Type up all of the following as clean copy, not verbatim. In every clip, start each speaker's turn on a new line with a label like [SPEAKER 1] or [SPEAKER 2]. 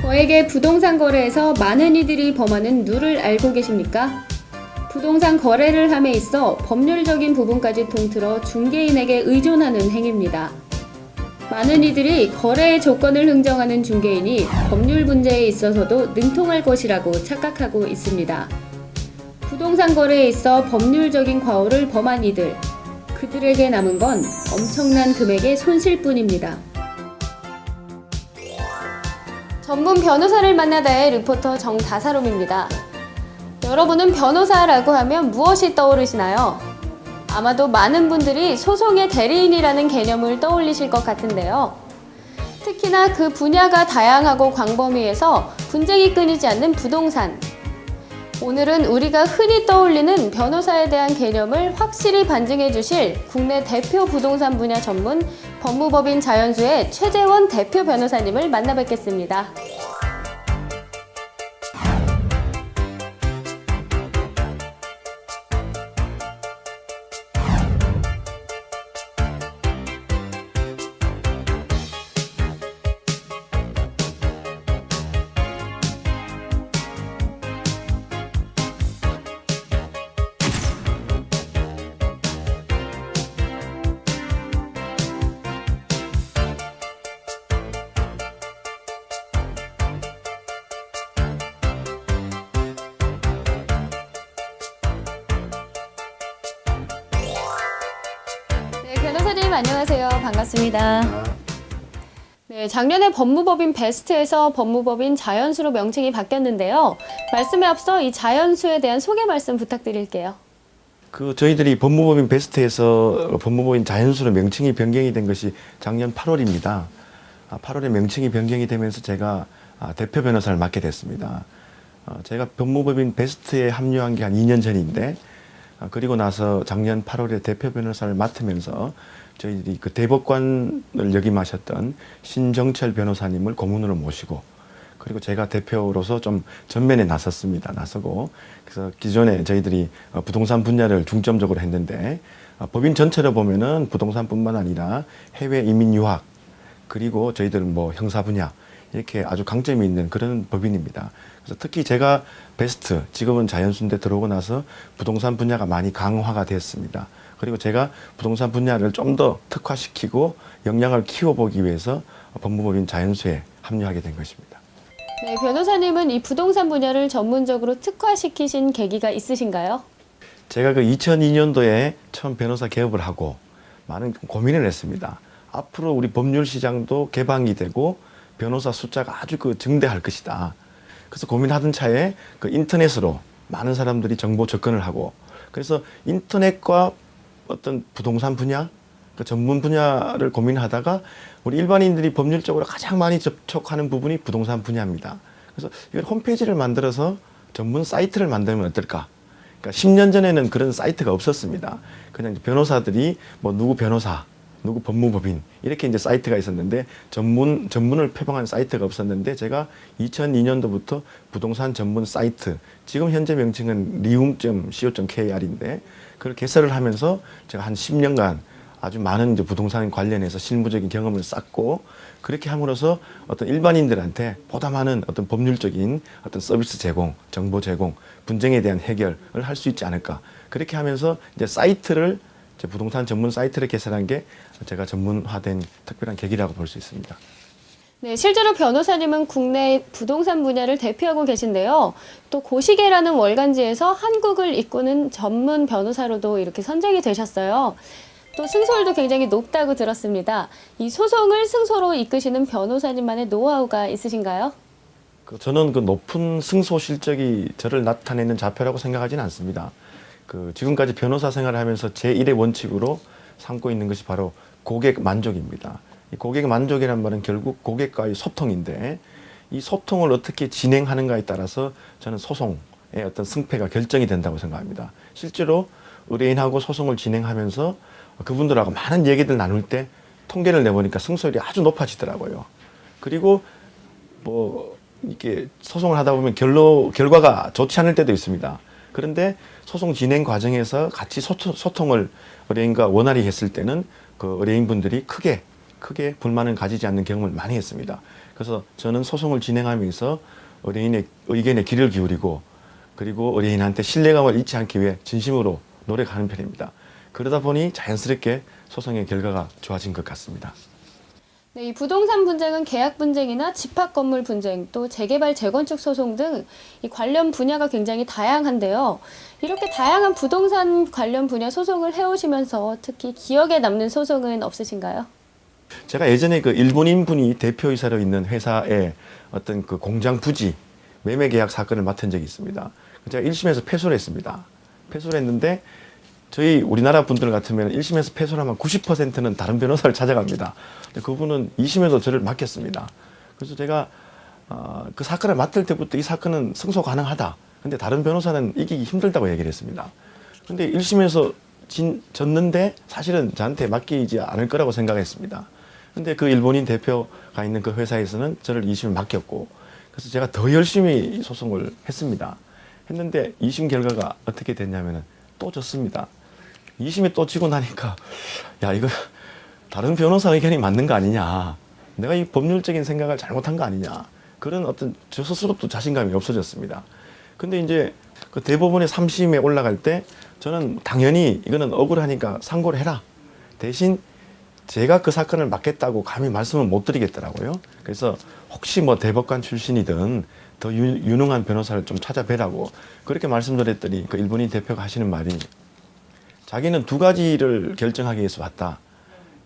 [SPEAKER 1] 거액의 부동산 거래에서 많은 이들이 범하는 누를 알고 계십니까? 부동산 거래를 함에 있어 법률적인 부분까지 통틀어 중개인에게 의존하는 행위입니다. 많은 이들이 거래의 조건을 흥정하는 중개인이 법률 문제에 있어서도 능통할 것이라고 착각하고 있습니다. 부동산 거래에 있어 법률적인 과오를 범한 이들, 그들에게 남은 건 엄청난 금액의 손실뿐입니다. 전문 변호사를 만나다의 리포터 정다사롬입니다. 여러분은 변호사라고 하면 무엇이 떠오르시나요? 아마도 많은 분들이 소송의 대리인이라는 개념을 떠올리실 것 같은데요. 특히나 그 분야가 다양하고 광범위해서 분쟁이 끊이지 않는 부동산. 오늘은 우리가 흔히 떠올리는 변호사에 대한 개념을 확실히 반증해 주실 국내 대표 부동산 분야 전문 법무법인 자연수의 최재원 대표 변호사님을 만나 뵙겠습니다. 변호사님 안녕하세요. 반갑습니다. 네, 작년에 법무법인 베스트에서 법무법인 자연수로 명칭이 바뀌었는데요. 말씀에 앞서 이 자연수에 대한 소개 말씀 부탁드릴게요.
[SPEAKER 2] 저희들이 법무법인 베스트에서 법무법인 자연수로 명칭이 변경이 된 것이 작년 8월입니다. 8월에 명칭이 변경이 되면서 제가 대표 변호사를 맡게 됐습니다. 제가 법무법인 베스트에 합류한 게 한 2년 전인데 그리고 나서 작년 8월에 대표 변호사를 맡으면서 저희들이 그 대법관을 역임하셨던 신정철 변호사님을 고문으로 모시고 그리고 제가 대표로서 좀 전면에 나서고 그래서 기존에 저희들이 부동산 분야를 중점적으로 했는데 법인 전체로 보면은 부동산뿐만 아니라 해외 이민 유학 그리고 저희들은 뭐 형사 분야 이렇게 아주 강점이 있는 그런 법인입니다. 그래서 특히 제가 베스트, 지금은 자연수인데 들어오고 나서 부동산 분야가 많이 강화가 됐습니다. 그리고 제가 부동산 분야를 좀 더 특화시키고 역량을 키워보기 위해서 법무법인 자연수에 합류하게 된 것입니다.
[SPEAKER 1] 네, 변호사님은 이 부동산 분야를 전문적으로 특화시키신 계기가 있으신가요?
[SPEAKER 2] 제가 그 2002년도에 처음 변호사 개업을 하고 많은 고민을 했습니다. 앞으로 우리 법률 시장도 개방이 되고 변호사 숫자가 아주 증대할 것이다. 그래서 고민하던 차에 그 인터넷으로 많은 사람들이 정보 접근을 하고 그래서 인터넷과 어떤 부동산 분야, 그 전문 분야를 고민하다가 우리 일반인들이 법률적으로 가장 많이 접촉하는 부분이 부동산 분야입니다. 그래서 이걸 홈페이지를 만들어서 전문 사이트를 만들면 어떨까? 그러니까 10년 전에는 그런 사이트가 없었습니다. 그냥 변호사들이 뭐 누구 변호사, 누구 법무법인 이렇게 이제 사이트가 있었는데 전문을 표방하는 사이트가 없었는데 제가 2002년도부터 부동산 전문 사이트 지금 현재 명칭은 rium.co.kr인데 그걸 개설을 하면서 제가 한 10년간 아주 많은 이제 부동산 관련해서 실무적인 경험을 쌓고 그렇게 함으로써 어떤 일반인들한테 보다 많은 어떤 법률적인 어떤 서비스 제공, 정보 제공, 분쟁에 대한 해결을 할 수 있지 않을까 그렇게 하면서 이제 사이트를 부동산 전문 사이트를 개설한 게 제가 전문화된 특별한 계기라고 볼 수 있습니다.
[SPEAKER 1] 네, 실제로 변호사님은 국내 부동산 분야를 대표하고 계신데요. 또 고시계라는 월간지에서 한국을 이끄는 전문 변호사로도 이렇게 선정이 되셨어요. 또 승소율도 굉장히 높다고 들었습니다. 이 소송을 승소로 이끄시는 변호사님만의 노하우가 있으신가요?
[SPEAKER 2] 저는 그 높은 승소 실적이 저를 나타내는 자표라고 생각하지는 않습니다. 지금까지 변호사 생활을 하면서 제1의 원칙으로 삼고 있는 것이 바로 고객 만족입니다. 이 고객 만족이라는 말은 결국 고객과의 소통인데 이 소통을 어떻게 진행하는가에 따라서 저는 소송의 어떤 승패가 결정이 된다고 생각합니다. 실제로 의뢰인하고 소송을 진행하면서 그분들하고 많은 얘기들 나눌 때 통계를 내보니까 승소율이 아주 높아지더라고요. 그리고 이게 소송을 하다 보면 결과가 좋지 않을 때도 있습니다. 그런데 소송 진행 과정에서 같이 소통을 의뢰인과 원활히 했을 때는 그 의뢰인분들이 크게 불만을 가지지 않는 경험을 많이 했습니다. 그래서 저는 소송을 진행하면서 의뢰인의 의견에 귀를 기울이고 그리고 의뢰인한테 신뢰감을 잃지 않기 위해 진심으로 노력하는 편입니다. 그러다 보니 자연스럽게 소송의 결과가 좋아진 것 같습니다.
[SPEAKER 1] 네, 이 부동산 분쟁은 계약 분쟁이나 집합 건물 분쟁, 또 재개발 재건축 소송 등 이 관련 분야가 굉장히 다양한데요. 이렇게 다양한 부동산 관련 분야 소송을 해오시면서 특히 기억에 남는 소송은 없으신가요?
[SPEAKER 2] 제가 예전에 그 일본인 분이 대표이사로 있는 회사의 어떤 그 공장 부지 매매 계약 사건을 맡은 적이 있습니다. 제가 1심에서 패소를 했습니다. 패소를 했는데 저희 우리나라 분들 같으면 1심에서 패소를 하면 90%는 다른 변호사를 찾아갑니다. 근데 그분은 2심에서 저를 맡겼습니다. 그래서 제가 그 사건을 맡을 때부터 이 사건은 승소 가능하다. 근데 다른 변호사는 이기기 힘들다고 얘기를 했습니다. 근데 1심에서 졌는데 사실은 저한테 맡기지 않을 거라고 생각했습니다. 근데 그 일본인 대표가 있는 그 회사에서는 저를 2심에 맡겼고 그래서 제가 더 열심히 소송을 했습니다. 했는데 2심 결과가 어떻게 됐냐면은 또 졌습니다. 2심에 또 지고 나니까 야 이거 다른 변호사 의견이 맞는 거 아니냐. 내가 이 법률적인 생각을 잘못한 거 아니냐. 그런 어떤 저 스스로도 자신감이 없어졌습니다. 근데 이제 그 대법원의 3심에 올라갈 때 저는 당연히 이거는 억울하니까 상고를 해라. 대신 제가 그 사건을 맡겠다고 감히 말씀을 못 드리겠더라고요. 그래서 혹시 뭐 대법관 출신이든 더 유능한 변호사를 좀 찾아뵈라고 그렇게 말씀드렸더니 그 일본인 대표가 하시는 말이 자기는 두 가지를 결정하기 위해서 왔다.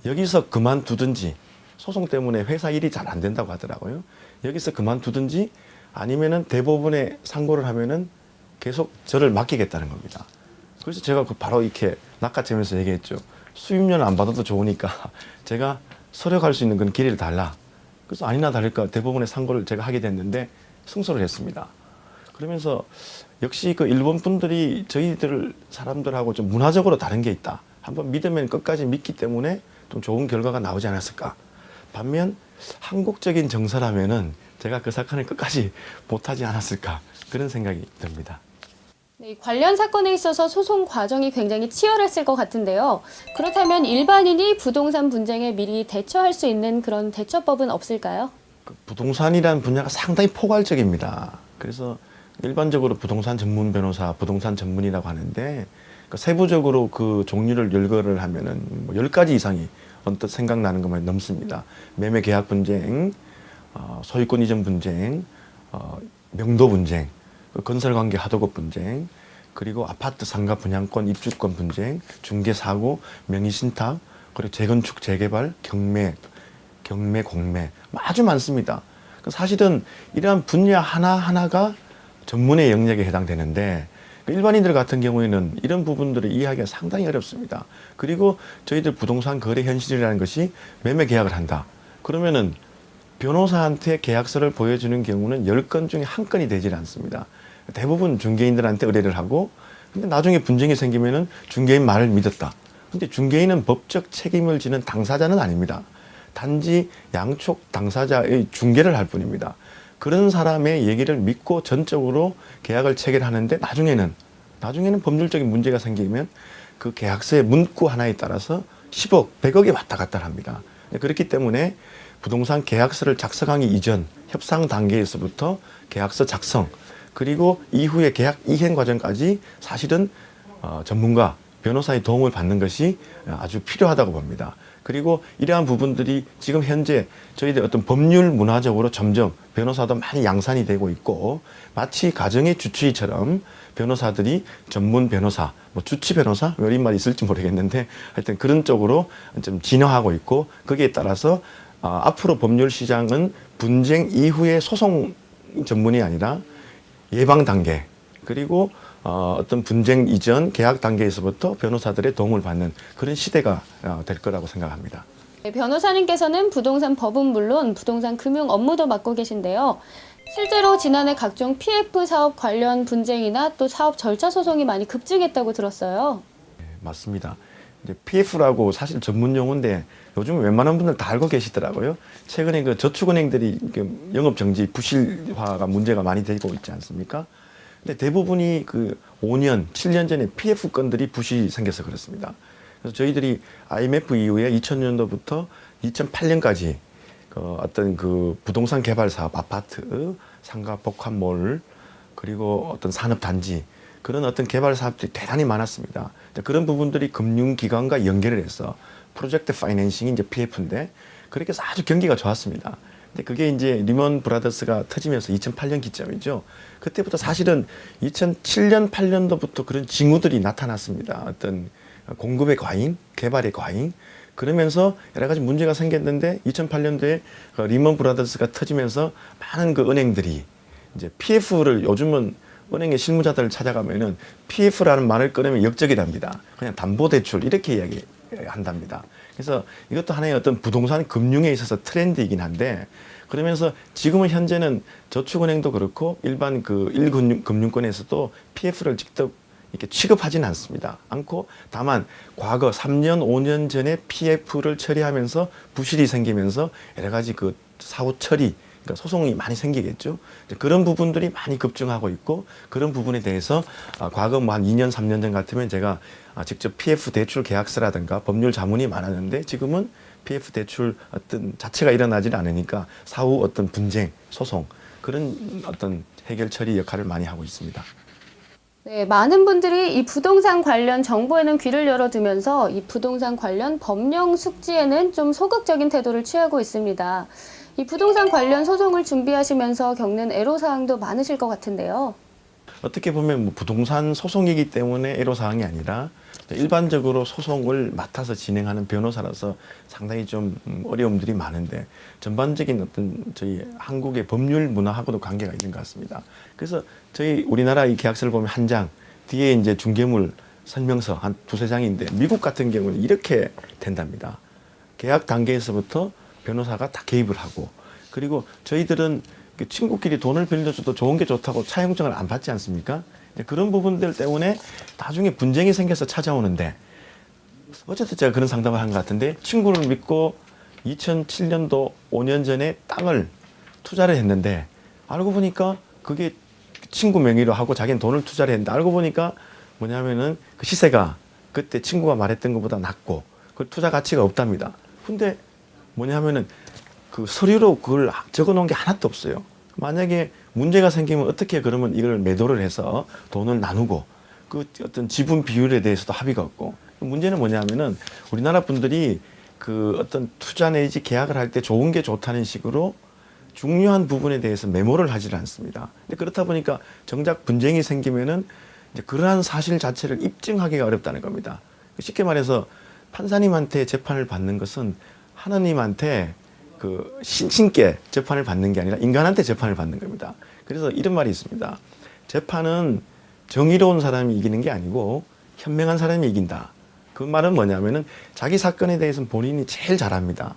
[SPEAKER 2] 여기서 그만두든지 소송 때문에 회사 일이 잘 안 된다고 하더라고요. 여기서 그만두든지 아니면은 대법원에 상고를 하면은 계속 저를 맡기겠다는 겁니다. 그래서 제가 바로 이렇게 낚아채면서 얘기했죠. 수임료는 안 받아도 좋으니까 제가 서력할 수 있는 그런 기회를 달라. 그래서 아니나 다를까 대법원에 상고를 제가 하게 됐는데 승소를 했습니다. 그러면서 역시 그 일본 분들이 저희들 사람들하고 좀 문화적으로 다른 게 있다. 한번 믿으면 끝까지 믿기 때문에 좀 좋은 결과가 나오지 않았을까. 반면 한국적인 정서라면은 제가 그 사건을 끝까지 못하지 않았을까. 그런 생각이 듭니다.
[SPEAKER 1] 네, 관련 사건에 있어서 소송 과정이 굉장히 치열했을 것 같은데요. 그렇다면 일반인이 부동산 분쟁에 미리 대처할 수 있는 그런 대처법은 없을까요?
[SPEAKER 2] 부동산이라는 분야가 상당히 포괄적입니다. 그래서 일반적으로 부동산 전문 변호사, 부동산 전문이라고 하는데 세부적으로 그 종류를 열거를 하면은 뭐 10가지 이상이 언뜻 생각나는 것만 넘습니다. 매매 계약 분쟁, 소유권 이전 분쟁, 명도 분쟁, 건설관계 하도급 분쟁, 그리고 아파트 상가 분양권 입주권 분쟁, 중개사고, 명의신탁, 그리고 재건축, 재개발, 경매, 공매 아주 많습니다. 사실은 이러한 분야 하나하나가 전문의 영역에 해당되는데 일반인들 같은 경우에는 이런 부분들을 이해하기가 상당히 어렵습니다. 그리고 저희들 부동산 거래 현실이라는 것이 매매 계약을 한다. 그러면은 변호사한테 계약서를 보여주는 경우는 10건 중에 한 건이 되질 않습니다. 대부분 중개인들한테 의뢰를 하고 근데 나중에 분쟁이 생기면은 중개인 말을 믿었다. 근데 중개인은 법적 책임을 지는 당사자는 아닙니다. 단지 양쪽 당사자의 중개를 할 뿐입니다. 그런 사람의 얘기를 믿고 전적으로 계약을 체결하는데 나중에는 법률적인 문제가 생기면 그 계약서의 문구 하나에 따라서 10억, 100억이 왔다 갔다 합니다. 그렇기 때문에 부동산 계약서를 작성하기 이전 협상 단계에서부터 계약서 작성 그리고 이후의 계약 이행 과정까지 사실은 전문가, 변호사의 도움을 받는 것이 아주 필요하다고 봅니다. 그리고 이러한 부분들이 지금 현재 저희들 어떤 법률 문화적으로 점점 변호사도 많이 양산이 되고 있고 마치 가정의 주치의처럼 변호사들이 전문 변호사, 뭐 주치 변호사 이런 말이 있을지 모르겠는데 하여튼 그런 쪽으로 좀 진화하고 있고 거기에 따라서 앞으로 법률 시장은 분쟁 이후의 소송 전문이 아니라 예방 단계 그리고 어떤 분쟁 이전 계약 단계에서부터 변호사들의 도움을 받는 그런 시대가 될 거라고 생각합니다.
[SPEAKER 1] 네, 변호사님께서는 부동산 법은 물론 부동산 금융 업무도 맡고 계신데요. 실제로 지난해 각종 PF 사업 관련 분쟁이나 또 사업 절차 소송이 많이 급증했다고 들었어요.
[SPEAKER 2] 네, 맞습니다. 이제 PF라고 사실 전문 용어인데 요즘 웬만한 분들 다 알고 계시더라고요. 최근에 그 저축은행들이 영업 정지 부실화가 문제가 많이 되고 있지 않습니까? 근데 대부분이 그 5년, 7년 전에 PF 건들이 부실이 생겨서 그렇습니다. 그래서 저희들이 IMF 이후에 2000년도부터 2008년까지 어떤 그 부동산 개발 사업, 아파트, 상가 복합몰, 그리고 어떤 산업단지, 그런 어떤 개발 사업들이 대단히 많았습니다. 그런 부분들이 금융기관과 연결을 해서 프로젝트 파이낸싱이 이제 PF인데, 그렇게 해서 아주 경기가 좋았습니다. 근데 그게 이제 리먼 브라더스가 터지면서 2008년 기점이죠. 그때부터 사실은 2007년, 8년도부터 그런 징후들이 나타났습니다. 어떤 공급의 과잉, 개발의 과잉. 그러면서 여러 가지 문제가 생겼는데 2008년도에 리먼 브라더스가 터지면서 많은 그 은행들이 이제 PF를, 요즘은 은행의 실무자들을 찾아가면은 PF라는 말을 꺼내면 역적이랍니다. 그냥 담보대출 이렇게 이야기한답니다. 그래서 이것도 하나의 어떤 부동산 금융에 있어서 트렌드이긴 한데, 그러면서 지금은 현재는 저축은행도 그렇고 일반 그 일금융권에서도 PF를 직접 이렇게 취급하지는 않고, 다만 과거 3년, 5년 전에 PF를 처리하면서 부실이 생기면서 여러 가지 그 사후 처리, 그러니까 소송이 많이 생기겠죠. 그런 부분들이 많이 급증하고 있고, 그런 부분에 대해서 과거 뭐 한 2년, 3년 전 같으면 제가 직접 PF 대출 계약서라든가 법률 자문이 많았는데, 지금은 PF 대출 어떤 자체가 일어나지 않으니까 사후 어떤 분쟁, 소송, 그런 어떤 해결 처리 역할을 많이 하고 있습니다.
[SPEAKER 1] 네, 많은 분들이 이 부동산 관련 정보에는 귀를 열어두면서 이 부동산 관련 법령 숙지에는 좀 소극적인 태도를 취하고 있습니다. 이 부동산 관련 소송을 준비하시면서 겪는 애로사항도 많으실 것 같은데요.
[SPEAKER 2] 어떻게 보면 뭐 부동산 소송이기 때문에 애로사항이 아니라 일반적으로 소송을 맡아서 진행하는 변호사라서 상당히 좀 어려움들이 많은데, 전반적인 어떤 저희 한국의 법률 문화하고도 관계가 있는 것 같습니다. 그래서 저희 우리나라 이 계약서를 보면 한 장, 뒤에 이제 중개물 설명서 한 두세 장인데, 미국 같은 경우는 이렇게 된답니다. 계약 단계에서부터 변호사가 다 개입을 하고, 그리고 저희들은 친구끼리 돈을 빌려줘도 좋은 게 좋다고 차용증을 안 받지 않습니까? 그런 부분들 때문에 나중에 분쟁이 생겨서 찾아오는데, 어쨌든 제가 그런 상담을 한 것 같은데, 친구를 믿고 2007년도 5년 전에 땅을 투자를 했는데, 알고 보니까 그게 친구 명의로 하고 자기는 돈을 투자를 했는데, 알고 보니까 뭐냐면은 그 시세가 그때 친구가 말했던 것보다 낮고 그 투자 가치가 없답니다. 근데 뭐냐면은 그 서류로 그걸 적어 놓은 게 하나도 없어요. 만약에 문제가 생기면 어떻게 그러면 이걸 매도를 해서 돈을 나누고, 그 어떤 지분 비율에 대해서도 합의가 없고, 문제는 뭐냐면은 우리나라 분들이 그 어떤 투자 내지 계약을 할 때 좋은 게 좋다는 식으로 중요한 부분에 대해서 메모를 하질 않습니다. 근데 그렇다 보니까 정작 분쟁이 생기면은 이제 그러한 사실 자체를 입증하기가 어렵다는 겁니다. 쉽게 말해서 판사님한테 재판을 받는 것은 하나님한테 그 신께 재판을 받는 게 아니라 인간한테 재판을 받는 겁니다. 그래서 이런 말이 있습니다. 재판은 정의로운 사람이 이기는 게 아니고 현명한 사람이 이긴다. 그 말은 뭐냐면은 자기 사건에 대해서는 본인이 제일 잘합니다.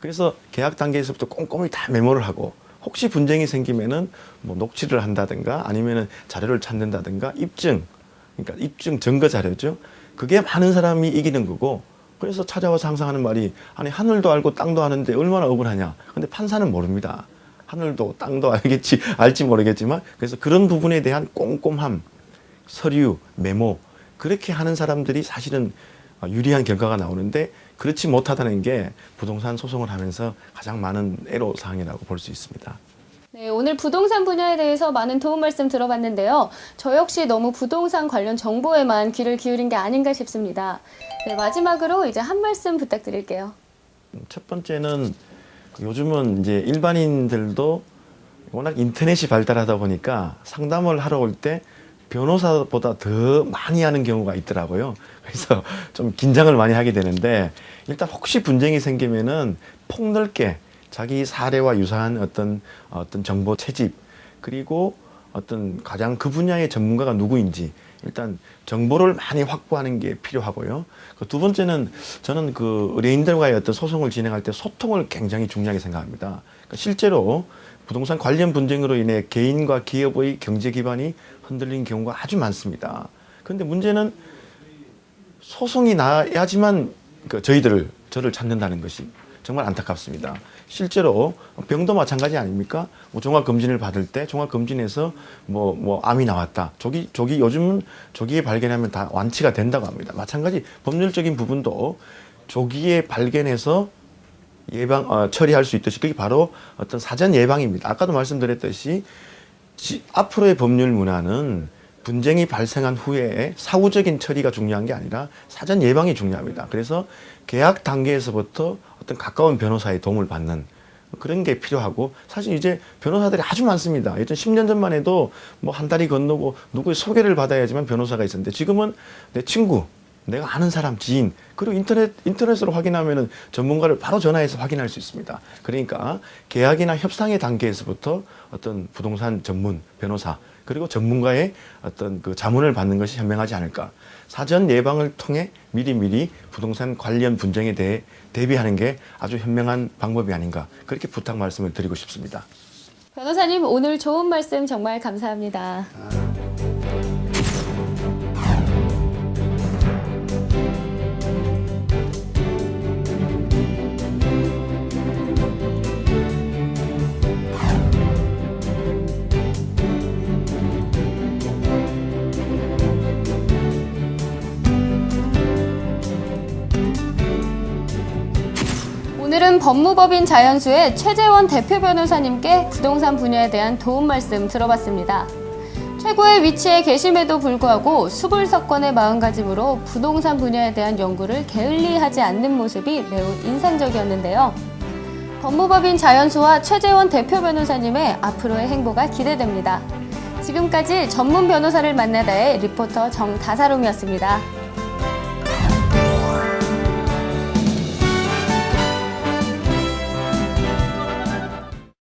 [SPEAKER 2] 그래서 계약 단계에서부터 꼼꼼히 다 메모를 하고, 혹시 분쟁이 생기면은 뭐 녹취를 한다든가 아니면은 자료를 찾는다든가 그러니까 입증 증거 자료죠. 그게 많은 사람이 이기는 거고, 그래서 찾아와서 항상 하는 말이, 아니 하늘도 알고 땅도 아는데 얼마나 억울하냐. 근데 판사는 모릅니다. 하늘도 땅도 알지 모르겠지만, 그래서 그런 부분에 대한 꼼꼼함, 서류, 메모, 그렇게 하는 사람들이 사실은 유리한 결과가 나오는데, 그렇지 못하다는 게 부동산 소송을 하면서 가장 많은 애로사항이라고 볼 수 있습니다.
[SPEAKER 1] 네, 오늘 부동산 분야에 대해서 많은 도움 말씀 들어봤는데요. 저 역시 너무 부동산 관련 정보에만 귀를 기울인 게 아닌가 싶습니다. 네, 마지막으로 이제 한 말씀 부탁드릴게요.
[SPEAKER 2] 첫 번째는 요즘은 이제 일반인들도 워낙 인터넷이 발달하다 보니까 상담을 하러 올 때 변호사보다 더 많이 하는 경우가 있더라고요. 그래서 좀 긴장을 많이 하게 되는데, 일단 혹시 분쟁이 생기면은 폭넓게 자기 사례와 유사한 어떤 정보 채집, 그리고 어떤 가장 그 분야의 전문가가 누구인지 일단 정보를 많이 확보하는 게 필요하고요. 그 두 번째는 저는 그 의뢰인들과의 어떤 소송을 진행할 때 소통을 굉장히 중요하게 생각합니다. 그러니까 실제로 부동산 관련 분쟁으로 인해 개인과 기업의 경제 기반이 흔들린 경우가 아주 많습니다. 그런데 문제는 소송이 나야지만 저를 찾는다는 것이, 정말 안타깝습니다. 실제로 병도 마찬가지 아닙니까? 뭐 종합검진을 받을 때 종합검진에서 뭐 암이 나왔다. 조기 요즘은 조기에 발견하면 다 완치가 된다고 합니다. 마찬가지 법률적인 부분도 조기에 발견해서 처리할 수 있듯이 그게 바로 어떤 사전 예방입니다. 아까도 말씀드렸듯이 앞으로의 법률 문화는 분쟁이 발생한 후에 사후적인 처리가 중요한 게 아니라 사전 예방이 중요합니다. 그래서 계약 단계에서부터 어떤 가까운 변호사의 도움을 받는 그런 게 필요하고, 사실 이제 변호사들이 아주 많습니다. 예전 10년 전만 해도 뭐 한 다리 건너고 누구의 소개를 받아야지만 변호사가 있었는데, 지금은 내 친구, 내가 아는 사람, 지인, 그리고 인터넷으로 확인하면은 전문가를 바로 전화해서 확인할 수 있습니다. 그러니까 계약이나 협상의 단계에서부터 어떤 부동산 전문 변호사, 그리고 전문가의 어떤 그 자문을 받는 것이 현명하지 않을까. 사전 예방을 통해 미리 부동산 관련 분쟁에 대해 대비하는 게 아주 현명한 방법이 아닌가. 그렇게 부탁 말씀을 드리고 싶습니다.
[SPEAKER 1] 변호사님, 오늘 좋은 말씀 정말 감사합니다. 오늘은 법무법인 자연수의 최재원 대표 변호사님께 부동산 분야에 대한 도움 말씀 들어봤습니다. 최고의 위치에 계심에도 불구하고 수불석권의 마음가짐으로 부동산 분야에 대한 연구를 게을리하지 않는 모습이 매우 인상적이었는데요. 법무법인 자연수와 최재원 대표 변호사님의 앞으로의 행보가 기대됩니다. 지금까지 전문 변호사를 만나다의 리포터 정다사롬이었습니다.